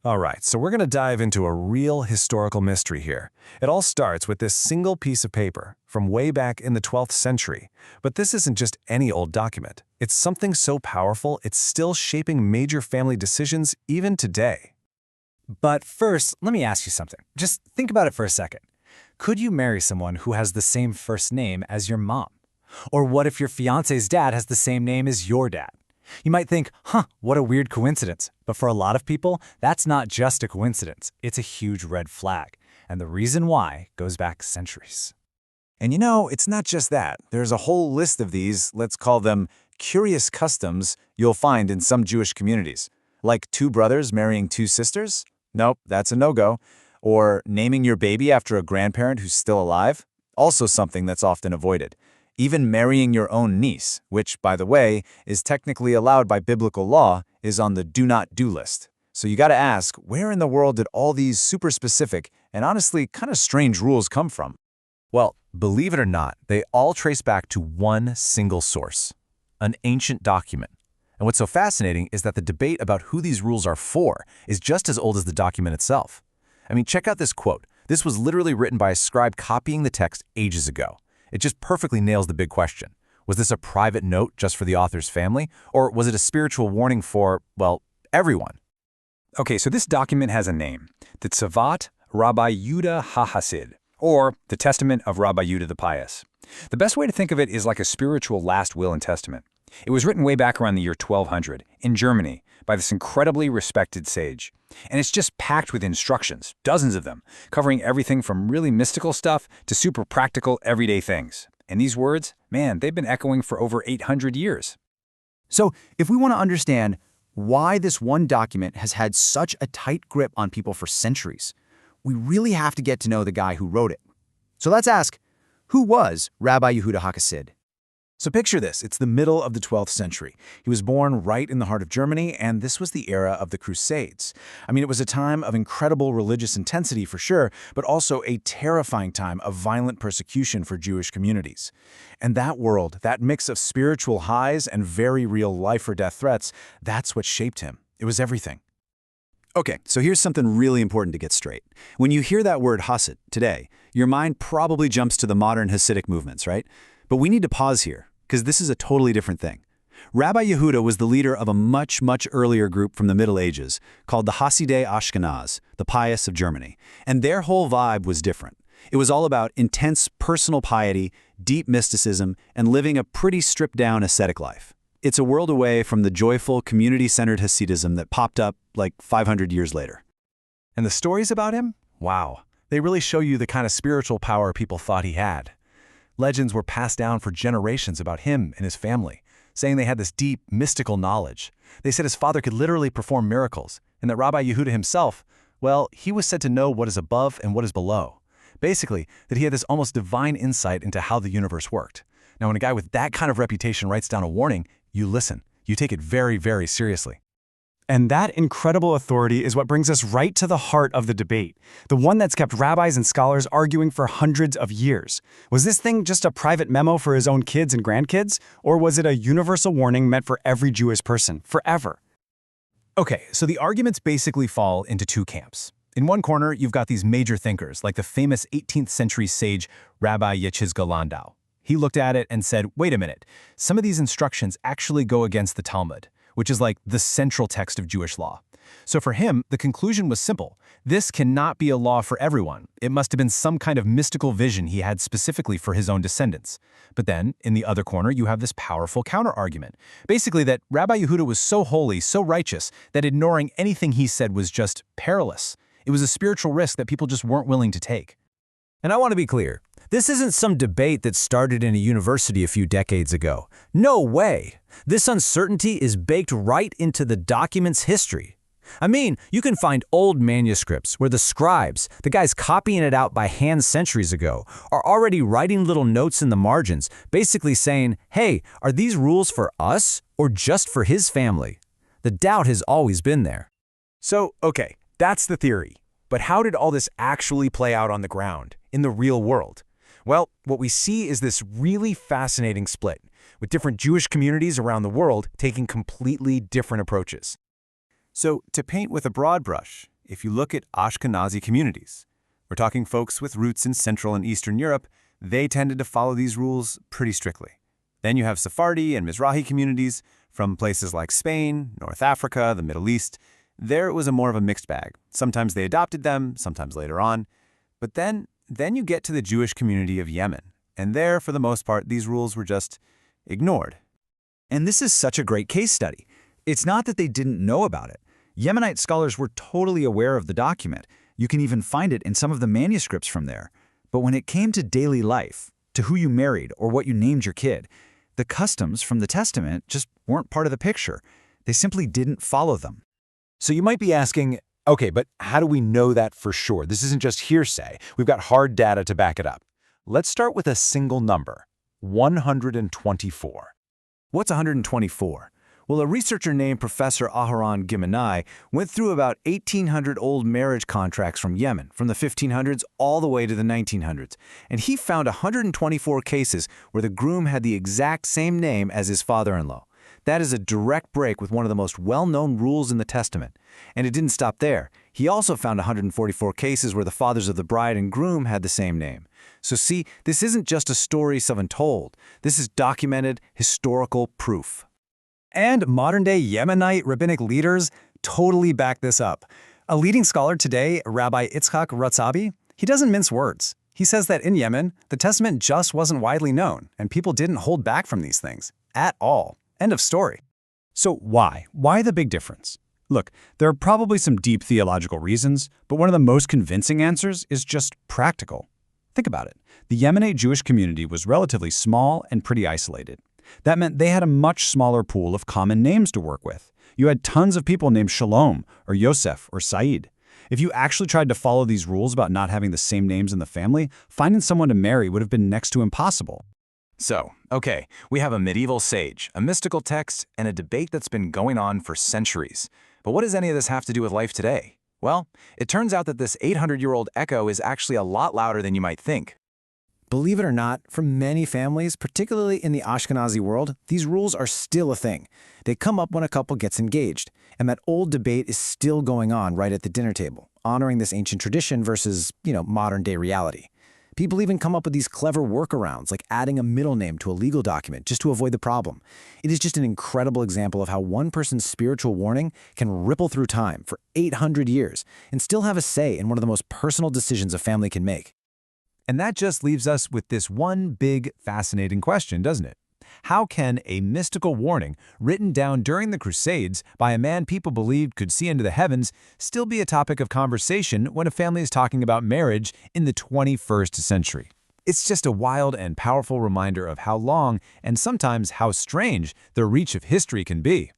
All right, so we're going to dive into a real historical mystery here. It all starts with this single piece of paper from way back in the 12th century. But this isn't just any old document. It's something so powerful, it's still shaping major family decisions even today. But first, let me ask you something. Just think about it for a second. Could you marry someone who has the same first name as your mom? Or what if your fiance's dad has the same name as your dad? You might think, what a weird coincidence. But for a lot of people, that's not just a coincidence. It's a huge red flag. And the reason why goes back centuries. And you know, it's not just that. There's a whole list of these, let's call them curious customs, you'll find in some Jewish communities. Like two brothers marrying two sisters? Nope, that's a no-go. Or naming your baby after a grandparent who's still alive? Also something that's often avoided. Even marrying your own niece, which, by the way, is technically allowed by biblical law, is on the do not do list. So you gotta ask, where in the world did all these super specific and honestly kind of strange rules come from? Well, believe it or not, they all trace back to one single source, an ancient document. And what's so fascinating is that the debate about who these rules are for is just as old as the document itself. I mean, check out this quote. This was literally written by a scribe copying the text ages ago. It just perfectly nails the big question. Was this a private note just for the author's family, or was it a spiritual warning for, well, everyone? Okay, so this document has a name, the Tzavat Rabbi Yehuda HaHasid, or the Testament of Rabbi Yehuda the Pious. The best way to think of it is like a spiritual last will and testament. It was written way back around the year 1200 in Germany by this incredibly respected sage. And it's just packed with instructions, dozens of them, covering everything from really mystical stuff to super practical everyday things. And these words, man, they've been echoing for over 800 years. So if we want to understand why this one document has had such a tight grip on people for centuries, we really have to get to know the guy who wrote it. So let's ask, who was Rabbi Yehuda HaChassid? So picture this, it's the middle of the 12th century. He was born right in the heart of Germany, and this was the era of the Crusades. I mean, it was a time of incredible religious intensity for sure, but also a terrifying time of violent persecution for Jewish communities. And that world, that mix of spiritual highs and very real life-or-death threats, that's what shaped him. It was everything. Okay, so here's something really important to get straight. When you hear that word Hasid today, your mind probably jumps to the modern Hasidic movements, right? But we need to pause here, because this is a totally different thing. Rabbi Yehuda was the leader of a much, much earlier group from the Middle Ages called the Hasidei Ashkenaz, the Pious of Germany. And their whole vibe was different. It was all about intense personal piety, deep mysticism, and living a pretty stripped-down ascetic life. It's a world away from the joyful, community-centered Hasidism that popped up like 500 years later. And the stories about him? Wow. They really show you the kind of spiritual power people thought he had. Legends were passed down for generations about him and his family, saying they had this deep, mystical knowledge. They said his father could literally perform miracles, and that Rabbi Yehuda himself, well, he was said to know what is above and what is below. Basically, that he had this almost divine insight into how the universe worked. Now, when a guy with that kind of reputation writes down a warning, you listen. You take it very, very seriously. And that incredible authority is what brings us right to the heart of the debate, the one that's kept rabbis and scholars arguing for hundreds of years. Was this thing just a private memo for his own kids and grandkids, or was it a universal warning meant for every Jewish person, forever? Okay, so the arguments basically fall into two camps. In one corner, you've got these major thinkers, like the famous 18th century sage Rabbi Yechizzga Landau. He looked at it and said, wait a minute, some of these instructions actually go against the Talmud, which is like the central text of Jewish law. So for him, the conclusion was simple. This cannot be a law for everyone. It must have been some kind of mystical vision he had specifically for his own descendants. But then, in the other corner, you have this powerful counter-argument. Basically that Rabbi Yehuda was so holy, so righteous, that ignoring anything he said was just perilous. It was a spiritual risk that people just weren't willing to take. And I want to be clear. This isn't some debate that started in a university a few decades ago. No way! This uncertainty is baked right into the document's history. I mean, you can find old manuscripts where the scribes, the guys copying it out by hand centuries ago, are already writing little notes in the margins, basically saying, hey, are these rules for us or just for his family? The doubt has always been there. So, okay, that's the theory. But how did all this actually play out on the ground, in the real world? Well, what we see is this really fascinating split, with different Jewish communities around the world taking completely different approaches. So, to paint with a broad brush, if you look at Ashkenazi communities, we're talking folks with roots in Central and Eastern Europe, they tended to follow these rules pretty strictly. Then you have Sephardi and Mizrahi communities from places like Spain, North Africa, the Middle East. There it was more of a mixed bag. Sometimes they adopted them, sometimes later on. But then you get to the Jewish community of Yemen, and there, for the most part, these rules were just ignored. And this is such a great case study. It's not that they didn't know about it. Yemenite scholars were totally aware of the document. You can even find it in some of the manuscripts from there. But when it came to daily life, to who you married or what you named your kid, the customs from the Testament just weren't part of the picture. They simply didn't follow them. So you might be asking, okay, but how do we know that for sure? This isn't just hearsay. We've got hard data to back it up. Let's start with a single number, 124. What's 124? Well, a researcher named Professor Aharon Gimenai went through about 1,800 old marriage contracts from Yemen, from the 1500s all the way to the 1900s, and he found 124 cases where the groom had the exact same name as his father-in-law. That is a direct break with one of the most well-known rules in the Testament. And it didn't stop there. He also found 144 cases where the fathers of the bride and groom had the same name. So see, this isn't just a story someone told. This is documented, historical proof. And modern-day Yemenite rabbinic leaders totally back this up. A leading scholar today, Rabbi Itzhak Ratzabi, he doesn't mince words. He says that in Yemen, the Testament just wasn't widely known, and people didn't hold back from these things. At all. End of story. So why? Why the big difference? Look, there are probably some deep theological reasons, but one of the most convincing answers is just practical. Think about it. The Yemenite Jewish community was relatively small and pretty isolated. That meant they had a much smaller pool of common names to work with. You had tons of people named Shalom or Yosef or Said. If you actually tried to follow these rules about not having the same names in the family, finding someone to marry would have been next to impossible. So, okay, we have a medieval sage, a mystical text, and a debate that's been going on for centuries. But what does any of this have to do with life today? Well, it turns out that this 800-year-old echo is actually a lot louder than you might think. Believe it or not, for many families, particularly in the Ashkenazi world, these rules are still a thing. They come up when a couple gets engaged, and that old debate is still going on right at the dinner table, honoring this ancient tradition versus, modern-day reality. People even come up with these clever workarounds, like adding a middle name to a legal document just to avoid the problem. It is just an incredible example of how one person's spiritual warning can ripple through time for 800 years and still have a say in one of the most personal decisions a family can make. And that just leaves us with this one big, fascinating question, doesn't it? How can a mystical warning written down during the Crusades by a man people believed could see into the heavens still be a topic of conversation when a family is talking about marriage in the 21st century? It's just a wild and powerful reminder of how long and sometimes how strange the reach of history can be.